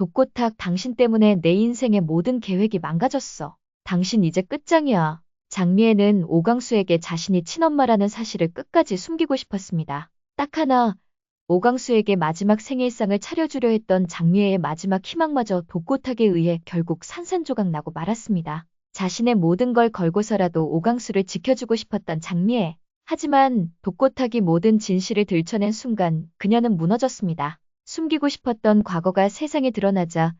독고탁, 당신 때문에 내 인생의 모든 계획이 망가졌어. 당신 이제 끝장이야. 장미애는 오강수에게 자신이 친엄마라는 사실을 끝까지 숨기고 싶었습니다. 딱 하나, 오강수에게 마지막 생일상을 차려주려 했던 장미애의 마지막 희망마저 독고탁에 의해 결국 산산조각 나고 말았습니다. 자신의 모든 걸 걸고서라도 오강수를 지켜주고 싶었던 장미애. 하지만 독고탁이 모든 진실을 들춰낸 순간 그녀는 무너졌습니다. 숨기고 싶었던 과거가 세상에 드러나자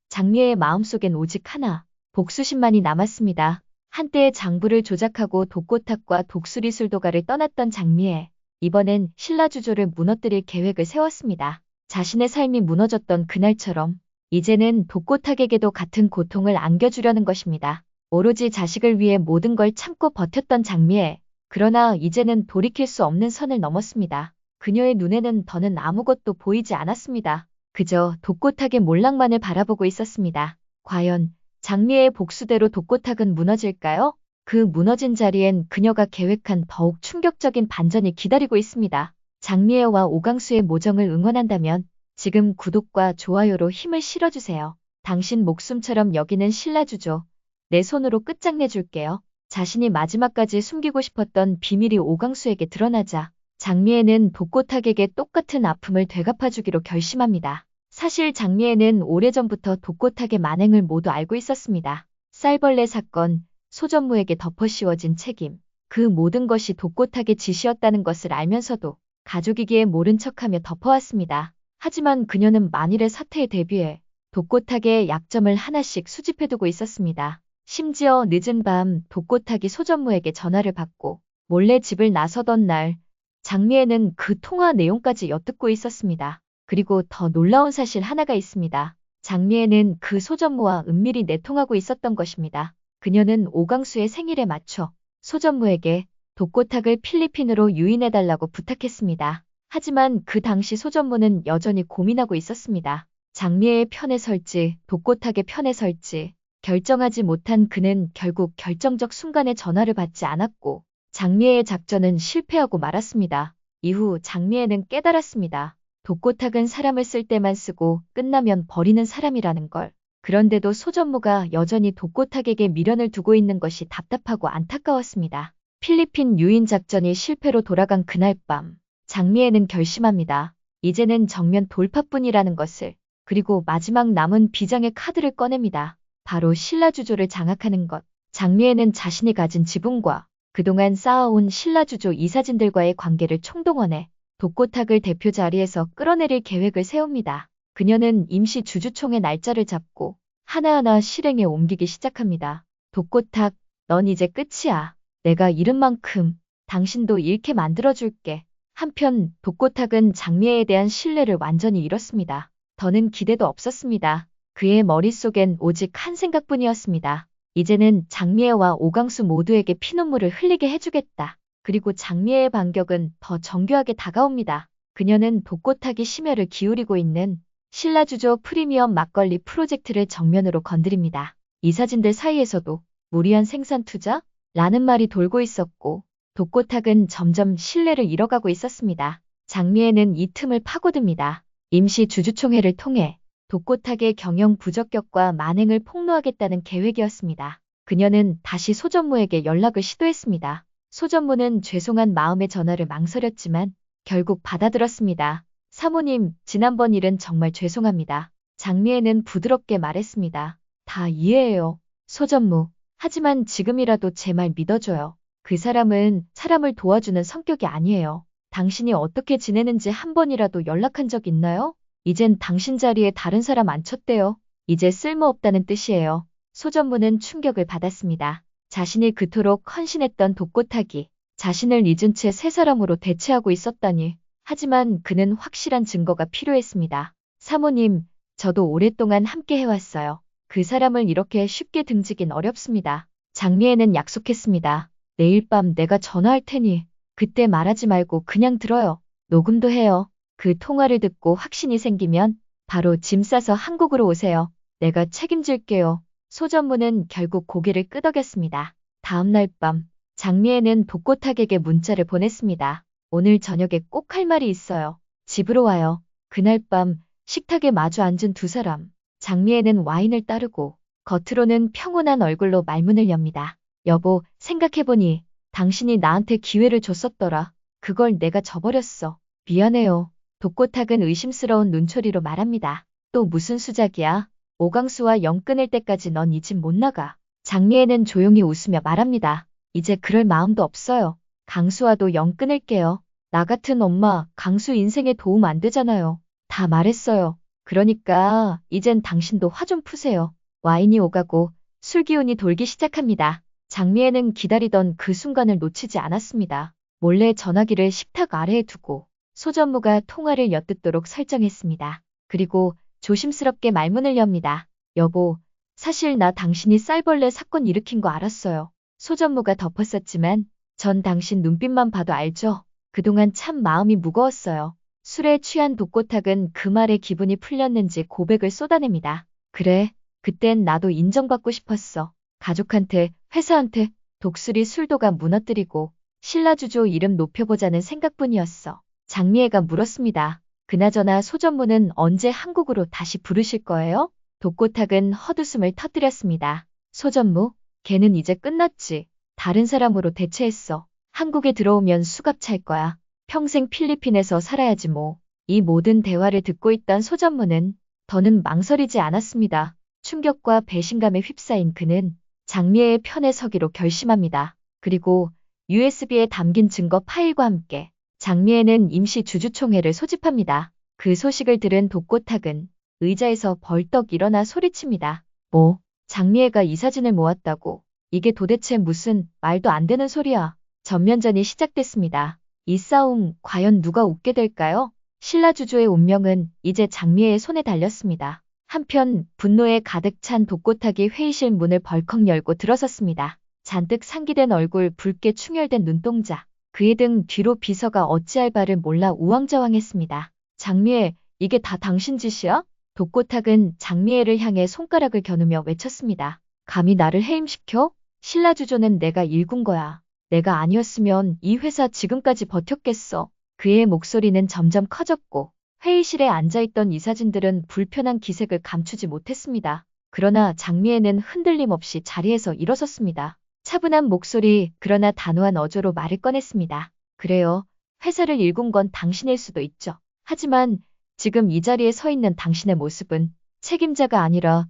장미애의 마음속엔 오직 하나, 복수심만이 남았습니다. 한때 장부를 조작하고 독고탁과 독수리술도가를 떠났던 장미애. 이번엔 신라주조를 무너뜨릴 계획을 세웠습니다. 자신의 삶이 무너졌던 그날처럼 이제는 독고탁에게도 같은 고통을 안겨주려는 것입니다. 오로지 자식을 위해 모든 걸 참고 버텼던 장미애. 그러나 이제는 돌이킬 수 없는 선을 넘었습니다. 그녀의 눈에는 더는 아무것도 보이지 않았습니다. 그저 독고탁의 몰락만을 바라보고 있었습니다. 과연 장미애의 복수대로 독고탁은 무너질까요? 그 무너진 자리엔 그녀가 계획한 더욱 충격적인 반전이 기다리고 있습니다. 장미애와 오강수의 모정을 응원한다면 지금 구독과 좋아요로 힘을 실어주세요. 당신 목숨처럼 여기는 신라주조. 내 손으로 끝장내줄게요. 자신이 마지막까지 숨기고 싶었던 비밀이 오강수에게 드러나자 장미애는 독고탁에게 똑같은 아픔을 되갚아주기로 결심합니다. 사실 장미애는 오래전부터 독고탁의 만행을 모두 알고 있었습니다. 쌀벌레 사건, 소전무에게 덮어씌워진 책임, 그 모든 것이 독고탁의 짓이었다는 것을 알면서도 가족이기에 모른 척하며 덮어왔습니다. 하지만 그녀는 만일의 사태에 대비해 독고탁의 약점을 하나씩 수집해두고 있었습니다. 심지어 늦은 밤 독고탁이 소전무에게 전화를 받고 몰래 집을 나서던 날 장미애는 그 통화 내용까지 엿듣고 있었습니다. 그리고 더 놀라운 사실 하나가 있습니다. 장미애는 그 소전무와 은밀히 내통하고 있었던 것입니다. 그녀는 오강수의 생일에 맞춰 소전무에게 독고탁을 필리핀으로 유인해달라고 부탁했습니다. 하지만 그 당시 소전무는 여전히 고민하고 있었습니다. 장미애의 편에 설지 독고탁의 편에 설지 결정하지 못한 그는 결국 결정적 순간에 전화를 받지 않았고 장미애의 작전은 실패하고 말았습니다. 이후 장미애는 깨달았습니다. 독고탁은 사람을 쓸 때만 쓰고 끝나면 버리는 사람이라는 걸. 그런데도 소전무가 여전히 독고탁에게 미련을 두고 있는 것이 답답하고 안타까웠습니다. 필리핀 유인 작전이 실패로 돌아간 그날 밤 장미애는 결심합니다. 이제는 정면 돌파뿐이라는 것을. 그리고 마지막 남은 비장의 카드를 꺼냅니다. 바로 신라주조를 장악하는 것. 장미애는 자신이 가진 지분과 그동안 쌓아온 신라주조 이사진들과의 관계를 총동원해 독고탁을 대표 자리에서 끌어내릴 계획을 세웁니다. 그녀는 임시 주주총회 날짜를 잡고 하나하나 실행에 옮기기 시작합니다. 독고탁, 넌 이제 끝이야. 내가 잃은 만큼 당신도 잃게 만들어줄게. 한편 독고탁은 장미애에 대한 신뢰를 완전히 잃었습니다. 더는 기대도 없었습니다. 그의 머릿속엔 오직 한 생각뿐이었습니다. 이제는 장미애와 오강수 모두에게 피눈물을 흘리게 해주겠다. 그리고 장미애의 반격은 더 정교하게 다가옵니다. 그녀는 독고탁이 심혈을 기울이고 있는 신라주조 프리미엄 막걸리 프로젝트를 정면으로 건드립니다. 이사진들 사이에서도 무리한 생산 투자? 라는 말이 돌고 있었고 독고탁은 점점 신뢰를 잃어가고 있었습니다. 장미애는 이 틈을 파고듭니다. 임시 주주총회를 통해 독고탁의 경영 부적격과 만행을 폭로하겠다는 계획이었습니다. 그녀는 다시 소전무에게 연락을 시도했습니다. 소전무는 죄송한 마음에 전화를 망설였지만 결국 받아들었습니다. 사모님, 지난번 일은 정말 죄송합니다. 장미애는 부드럽게 말했습니다. 다 이해해요. 소전무. 하지만 지금이라도 제 말 믿어줘요. 그 사람은 사람을 도와주는 성격이 아니에요. 당신이 어떻게 지내는지 한 번이라도 연락한 적 있나요? 이젠 당신 자리에 다른 사람 앉혔대요. 이제 쓸모없다는 뜻이에요. 소전무는 충격을 받았습니다. 자신이 그토록 헌신했던 독고탁이 자신을 잊은 채 새 사람으로 대체하고 있었다니. 하지만 그는 확실한 증거가 필요했습니다. 사모님, 저도 오랫동안 함께 해왔어요. 그 사람을 이렇게 쉽게 등지긴 어렵습니다. 장미애는 약속했습니다. 내일 밤 내가 전화할 테니 그때 말하지 말고 그냥 들어요. 녹음도 해요. 그 통화를 듣고 확신이 생기면 바로 짐 싸서 한국으로 오세요. 내가 책임질게요. 소전무는 결국 고개를 끄덕였습니다. 다음 날 밤 장미애는 독고탁에게 문자를 보냈습니다. 오늘 저녁에 꼭 할 말이 있어요. 집으로 와요. 그날 밤 식탁에 마주 앉은 두 사람. 장미애는 와인을 따르고 겉으로는 평온한 얼굴로 말문을 엽니다. 여보, 생각해보니 당신이 나한테 기회를 줬었더라. 그걸 내가 저버렸어. 미안해요. 독고탁은 의심스러운 눈초리로 말합니다. 또 무슨 수작이야? 오강수와 영 끊을 때까지 넌 이 집 못 나가. 장미애는 조용히 웃으며 말합니다. 이제 그럴 마음도 없어요. 강수와도 영 끊을게요. 나 같은 엄마, 강수 인생에 도움 안 되잖아요. 다 말했어요. 그러니까 이젠 당신도 화 좀 푸세요. 와인이 오가고 술기운이 돌기 시작합니다. 장미애는 기다리던 그 순간을 놓치지 않았습니다. 몰래 전화기를 식탁 아래에 두고 소전무가 통화를 엿듣도록 설정했습니다. 그리고 조심스럽게 말문을 엽니다. 여보, 사실 나 당신이 쌀벌레 사건 일으킨 거 알았어요. 소전무가 덮었었지만 전 당신 눈빛만 봐도 알죠. 그동안 참 마음이 무거웠어요. 술에 취한 독고탁은 그 말에 기분이 풀렸는지 고백을 쏟아냅니다. 그래, 그땐 나도 인정받고 싶었어. 가족한테, 회사한테, 독수리 술도가 무너뜨리고 신라주조 이름 높여보자는 생각뿐이었어. 장미애가 물었습니다. 그나저나 소전무는 언제 한국으로 다시 부르실 거예요? 독고탁은 헛웃음을 터뜨렸습니다. 소전무, 걔는 이제 끝났지. 다른 사람으로 대체했어. 한국에 들어오면 수갑 찰 거야. 평생 필리핀에서 살아야지 뭐. 이 모든 대화를 듣고 있던 소전무는 더는 망설이지 않았습니다. 충격과 배신감에 휩싸인 그는 장미애의 편에 서기로 결심합니다. 그리고 USB에 담긴 증거 파일과 함께 장미애는 임시 주주총회를 소집합니다. 그 소식을 들은 독고탁은 의자에서 벌떡 일어나 소리칩니다. 뭐, 장미애가 이 사진을 모았다고? 이게 도대체 무슨 말도 안 되는 소리야. 전면전이 시작됐습니다. 이 싸움 과연 누가 웃게 될까요? 신라주조의 운명은 이제 장미애의 손에 달렸습니다. 한편 분노에 가득 찬 독고탁이 회의실 문을 벌컥 열고 들어섰습니다. 잔뜩 상기된 얼굴, 붉게 충혈된 눈동자. 그의 등 뒤로 비서가 어찌할 바를 몰라 우왕좌왕했습니다. 장미애, 이게 다 당신 짓이야? 독고탁은 장미애를 향해 손가락을 겨누며 외쳤습니다. 감히 나를 해임시켜? 신라주조는 내가 일군 거야. 내가 아니었으면 이 회사 지금까지 버텼겠어. 그의 목소리는 점점 커졌고 회의실에 앉아있던 이사진들은 불편한 기색을 감추지 못했습니다. 그러나 장미애는 흔들림 없이 자리에서 일어섰습니다. 차분한 목소리, 그러나 단호한 어조로 말을 꺼냈습니다. 그래요. 회사를 일군 건 당신일 수도 있죠. 하지만 지금 이 자리에 서 있는 당신의 모습은 책임자가 아니라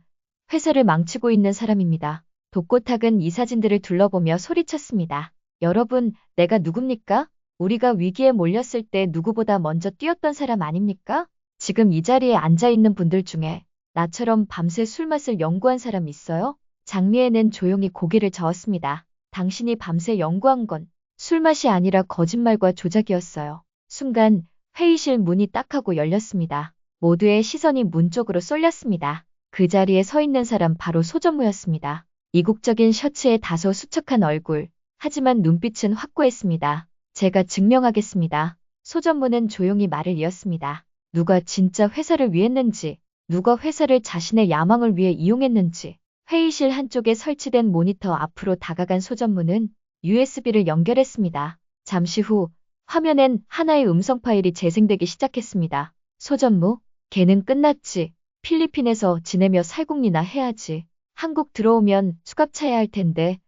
회사를 망치고 있는 사람입니다. 독고탁은 이사진들을 둘러보며 소리쳤습니다. 여러분, 내가 누굽니까? 우리가 위기에 몰렸을 때 누구보다 먼저 뛰었던 사람 아닙니까? 지금 이 자리에 앉아있는 분들 중에 나처럼 밤새 술맛을 연구한 사람 있어요? 장미애는 조용히 고개를 저었습니다. 당신이 밤새 연구한 건 술맛이 아니라 거짓말과 조작이었어요. 순간 회의실 문이 딱 하고 열렸습니다. 모두의 시선이 문 쪽으로 쏠렸습니다. 그 자리에 서 있는 사람 바로 소전무였습니다. 이국적인 셔츠에 다소 수척한 얼굴, 하지만 눈빛은 확고했습니다. 제가 증명하겠습니다. 소전무는 조용히 말을 이었습니다. 누가 진짜 회사를 위했는지, 누가 회사를 자신의 야망을 위해 이용했는지. 회의실 한쪽에 설치된 모니터 앞으로 다가간 소전무는 USB를 연결했습니다. 잠시 후 화면엔 하나의 음성 파일이 재생되기 시작했습니다. 소전무, 걔는 끝났지. 필리핀에서 지내며 살궁리나 해야지. 한국 들어오면 수갑 차야 할 텐데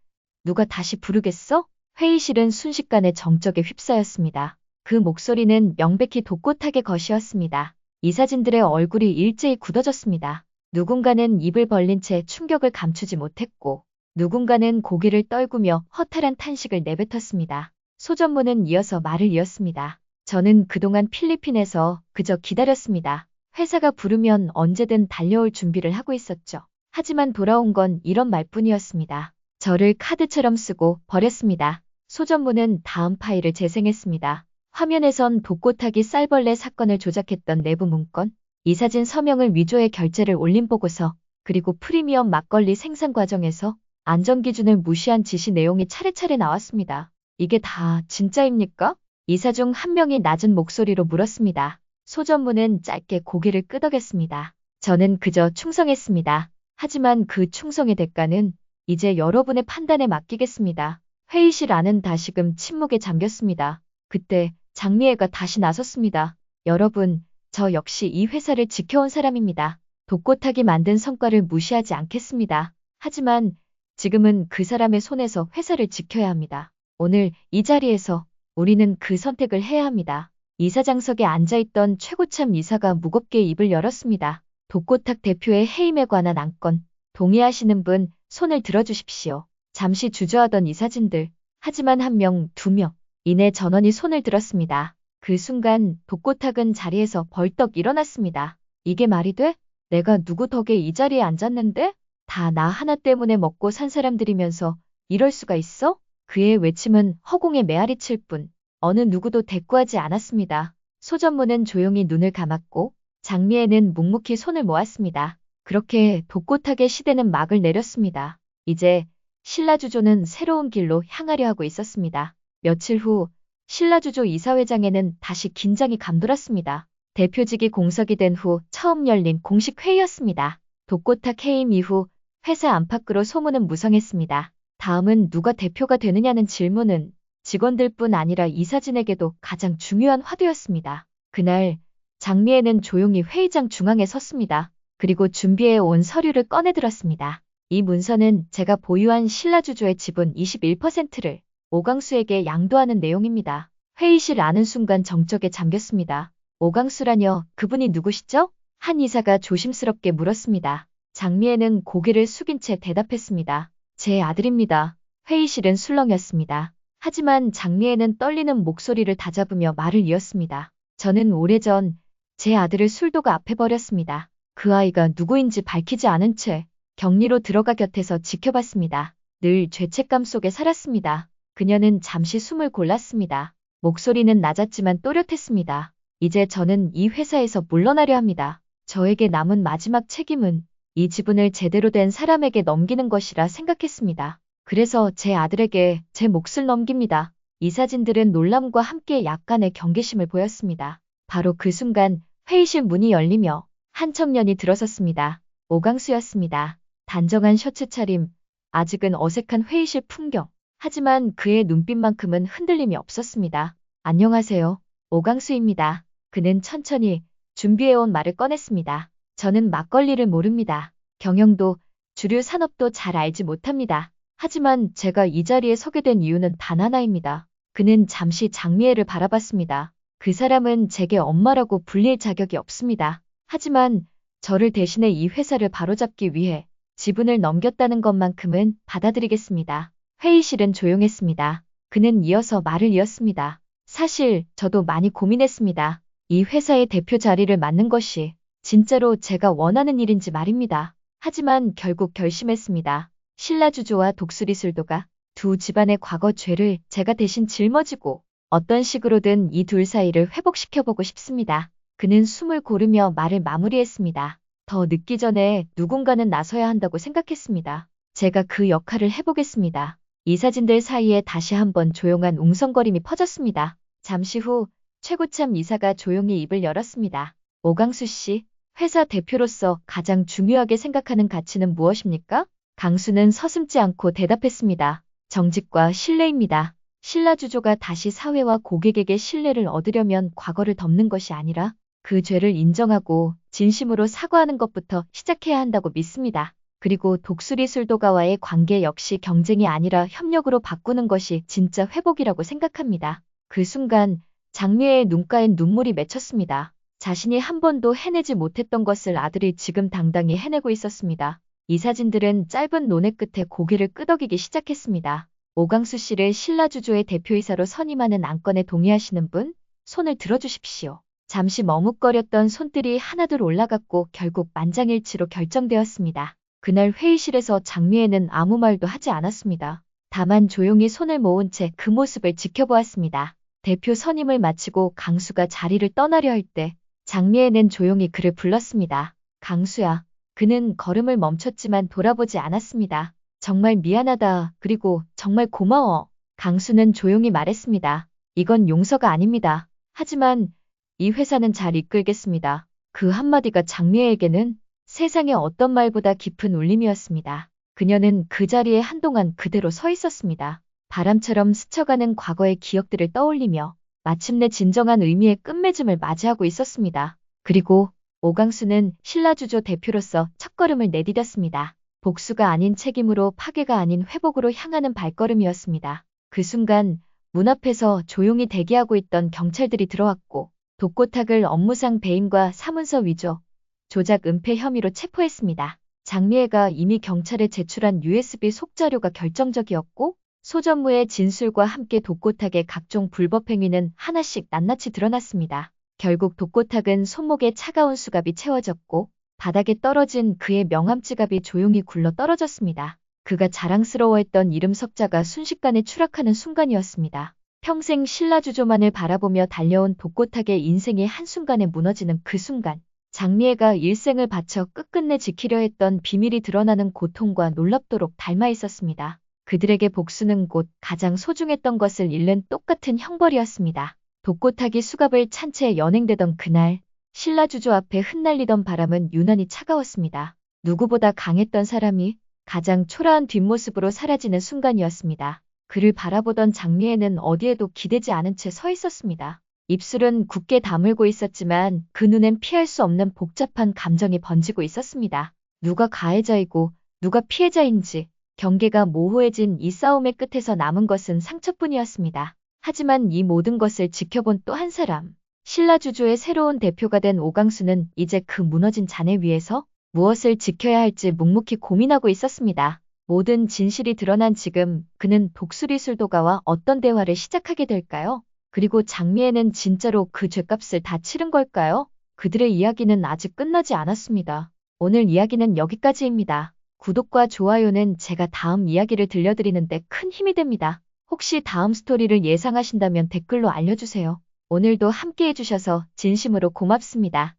누가 다시 부르겠어? 회의실은 순식간에 정적에 휩싸였습니다. 그 목소리는 명백히 독고탁의 것이었습니다. 이사진들의 얼굴이 일제히 굳어졌습니다. 누군가는 입을 벌린 채 충격을 감추지 못했고 누군가는 고개를 떨구며 허탈한 탄식을 내뱉었습니다. 소전무는 이어서 말을 이었습니다. 저는 그동안 필리핀에서 그저 기다렸습니다. 회사가 부르면 언제든 달려올 준비를 하고 있었죠. 하지만 돌아온 건 이런 말뿐이었습니다. 저를 카드처럼 쓰고 버렸습니다. 소전무는 다음 파일을 재생했습니다. 화면에선 독고탁이 쌀벌레 사건을 조작했던 내부 문건, 이사진 서명을 위조해 결제를 올린 보고서, 그리고 프리미엄 막걸리 생산 과정에서 안전기준을 무시한 지시 내용이 차례차례 나왔습니다. 이게 다 진짜입니까? 이사 중 한 명이 낮은 목소리로 물었습니다. 소전무는 짧게 고개를 끄덕였습니다. 저는 그저 충성했습니다. 하지만 그 충성의 대가는 이제 여러분의 판단에 맡기겠습니다. 회의실 안은 다시금 침묵에 잠겼습니다. 그때 장미애가 다시 나섰습니다. 여러분, 저 역시 이 회사를 지켜온 사람입니다. 독고탁이 만든 성과를 무시하지 않겠습니다. 하지만 지금은 그 사람의 손에서 회사를 지켜야 합니다. 오늘 이 자리에서 우리는 그 선택을 해야 합니다. 이사장석에 앉아있던 최고참 이사가 무겁게 입을 열었습니다. 독고탁 대표의 해임에 관한 안건, 동의하시는 분 손을 들어주십시오. 잠시 주저하던 이사진들, 하지만 한 명, 두 명 이내 전원이 손을 들었습니다. 그 순간 독고탁은 자리에서 벌떡 일어났습니다. 이게 말이 돼? 내가 누구 덕에 이 자리에 앉았는데? 다 나 하나 때문에 먹고 산 사람들이면서 이럴 수가 있어? 그의 외침은 허공에 메아리칠 뿐 어느 누구도 대꾸하지 않았습니다. 소전무는 조용히 눈을 감았고 장미애는 묵묵히 손을 모았습니다. 그렇게 독고탁의 시대는 막을 내렸습니다. 이제 신라주조는 새로운 길로 향하려 하고 있었습니다. 며칠 후 신라주조 이사회장에는 다시 긴장이 감돌았습니다. 대표직이 공석이 된 후 처음 열린 공식 회의였습니다. 독고탁 해임 이후 회사 안팎으로 소문은 무성했습니다. 다음은 누가 대표가 되느냐는 질문은 직원들뿐 아니라 이사진에게도 가장 중요한 화두였습니다. 그날 장미애는 조용히 회의장 중앙에 섰습니다. 그리고 준비해 온 서류를 꺼내들었습니다. 이 문서는 제가 보유한 신라주조의 지분 21%를 오강수에게 양도하는 내용입니다. 회의실 아는 순간 정적에 잠겼습니다. 오강수라뇨? 그분이 누구시죠? 한 이사가 조심스럽게 물었습니다. 장미애는 고개를 숙인 채 대답했습니다. 제 아들입니다. 회의실은 술렁였습니다. 하지만 장미애는 떨리는 목소리를 다잡으며 말을 이었습니다. 저는 오래전 제 아들을 술도가 앞에 버렸습니다. 그 아이가 누구인지 밝히지 않은 채 격리로 들어가 곁에서 지켜봤습니다. 늘 죄책감 속에 살았습니다. 그녀는 잠시 숨을 골랐습니다. 목소리는 낮았지만 또렷했습니다. 이제 저는 이 회사에서 물러나려 합니다. 저에게 남은 마지막 책임은 이 지분을 제대로 된 사람에게 넘기는 것이라 생각했습니다. 그래서 제 아들에게 제 몫을 넘깁니다. 이사진들은 놀람과 함께 약간의 경계심을 보였습니다. 바로 그 순간 회의실 문이 열리며 한 청년이 들어섰습니다. 오강수였습니다. 단정한 셔츠 차림, 아직은 어색한 회의실 풍경. 하지만 그의 눈빛만큼은 흔들림이 없었습니다. 안녕하세요. 오강수입니다. 그는 천천히 준비해온 말을 꺼냈습니다. 저는 막걸리를 모릅니다. 경영도, 주류 산업도 잘 알지 못합니다. 하지만 제가 이 자리에 서게 된 이유는 단 하나입니다. 그는 잠시 장미애를 바라봤습니다. 그 사람은 제게 엄마라고 불릴 자격이 없습니다. 하지만 저를 대신해 이 회사를 바로잡기 위해 지분을 넘겼다는 것만큼은 받아들이겠습니다. 회의실은 조용했습니다. 그는 이어서 말을 이었습니다. 사실 저도 많이 고민했습니다. 이 회사의 대표 자리를 맡는 것이 진짜로 제가 원하는 일인지 말입니다. 하지만 결국 결심했습니다. 신라주조와 독수리술도가 두 집안의 과거 죄를 제가 대신 짊어지고 어떤 식으로든 이 둘 사이를 회복시켜보고 싶습니다. 그는 숨을 고르며 말을 마무리했습니다. 더 늦기 전에 누군가는 나서야 한다고 생각했습니다. 제가 그 역할을 해보겠습니다. 이사진들 사이에 다시 한번 조용한 웅성거림이 퍼졌습니다. 잠시 후 최고참 이사가 조용히 입을 열었습니다. 오강수 씨, 회사 대표로서 가장 중요하게 생각하는 가치는 무엇입니까? 강수는 서슴지 않고 대답했습니다. 정직과 신뢰입니다. 신라주조가 다시 사회와 고객에게 신뢰를 얻으려면 과거를 덮는 것이 아니라 그 죄를 인정하고 진심으로 사과하는 것부터 시작해야 한다고 믿습니다. 그리고 독수리술도가와의 관계 역시 경쟁이 아니라 협력으로 바꾸는 것이 진짜 회복이라고 생각합니다. 그 순간 장미애의 눈가엔 눈물이 맺혔습니다. 자신이 한 번도 해내지 못했던 것을 아들이 지금 당당히 해내고 있었습니다. 이사진들은 짧은 논의 끝에 고개를 끄덕이기 시작했습니다. 오강수 씨를 신라주조의 대표이사로 선임하는 안건에 동의하시는 분? 손을 들어주십시오. 잠시 머뭇거렸던 손들이 하나둘 올라갔고 결국 만장일치로 결정되었습니다. 그날 회의실에서 장미애는 아무 말도 하지 않았습니다. 다만 조용히 손을 모은 채 그 모습을 지켜보았습니다. 대표 선임을 마치고 강수가 자리를 떠나려 할 때 장미애는 조용히 그를 불렀습니다. 강수야. 그는 걸음을 멈췄지만 돌아보지 않았습니다. 정말 미안하다. 그리고 정말 고마워. 강수는 조용히 말했습니다. 이건 용서가 아닙니다. 하지만 이 회사는 잘 이끌겠습니다. 그 한마디가 장미애에게는 세상의 어떤 말보다 깊은 울림이었습니다. 그녀는 그 자리에 한동안 그대로 서 있었습니다. 바람처럼 스쳐가는 과거의 기억들을 떠올리며 마침내 진정한 의미의 끝맺음을 맞이하고 있었습니다. 그리고 오강수는 신라주조 대표로서 첫걸음을 내디뎠습니다. 복수가 아닌 책임으로, 파괴가 아닌 회복으로 향하는 발걸음이었습니다. 그 순간 문 앞에서 조용히 대기하고 있던 경찰들이 들어왔고 독고탁을 업무상 배임과 사문서 위조, 조작 은폐 혐의로 체포했습니다. 장미애가 이미 경찰에 제출한 USB 속자료가 결정적이었고 소전무의 진술과 함께 독고탁의 각종 불법 행위는 하나씩 낱낱이 드러났습니다. 결국 독고탁은 손목에 차가운 수갑이 채워졌고 바닥에 떨어진 그의 명함 지갑이 조용히 굴러 떨어졌습니다. 그가 자랑스러워했던 이름 석자가 순식간에 추락하는 순간이었습니다. 평생 신라주조만을 바라보며 달려온 독고탁의 인생이 한순간에 무너지는 그 순간, 장미애가 일생을 바쳐 끝끝내 지키려 했던 비밀이 드러나는 고통과 놀랍도록 닮아 있었습니다. 그들에게 복수는 곧 가장 소중했던 것을 잃는 똑같은 형벌이었습니다. 독고탁이 수갑을 찬 채 연행되던 그날, 신라주조 앞에 흩날리던 바람은 유난히 차가웠습니다. 누구보다 강했던 사람이 가장 초라한 뒷모습으로 사라지는 순간이었습니다. 그를 바라보던 장미애는 어디에도 기대지 않은 채 서 있었습니다. 입술은 굳게 다물고 있었지만 그 눈엔 피할 수 없는 복잡한 감정이 번지고 있었습니다. 누가 가해자이고 누가 피해자인지 경계가 모호해진 이 싸움의 끝에서 남은 것은 상처뿐이었습니다. 하지만 이 모든 것을 지켜본 또 한 사람, 신라주조의 새로운 대표가 된 오강수는 이제 그 무너진 잔해 위에서 무엇을 지켜야 할지 묵묵히 고민하고 있었습니다. 모든 진실이 드러난 지금 그는 독수리술도가와 어떤 대화를 시작하게 될까요? 그리고 장미애는 진짜로 그 죗값을 다 치른 걸까요? 그들의 이야기는 아직 끝나지 않았습니다. 오늘 이야기는 여기까지입니다. 구독과 좋아요는 제가 다음 이야기를 들려드리는데 큰 힘이 됩니다. 혹시 다음 스토리를 예상하신다면 댓글로 알려주세요. 오늘도 함께 해주셔서 진심으로 고맙습니다.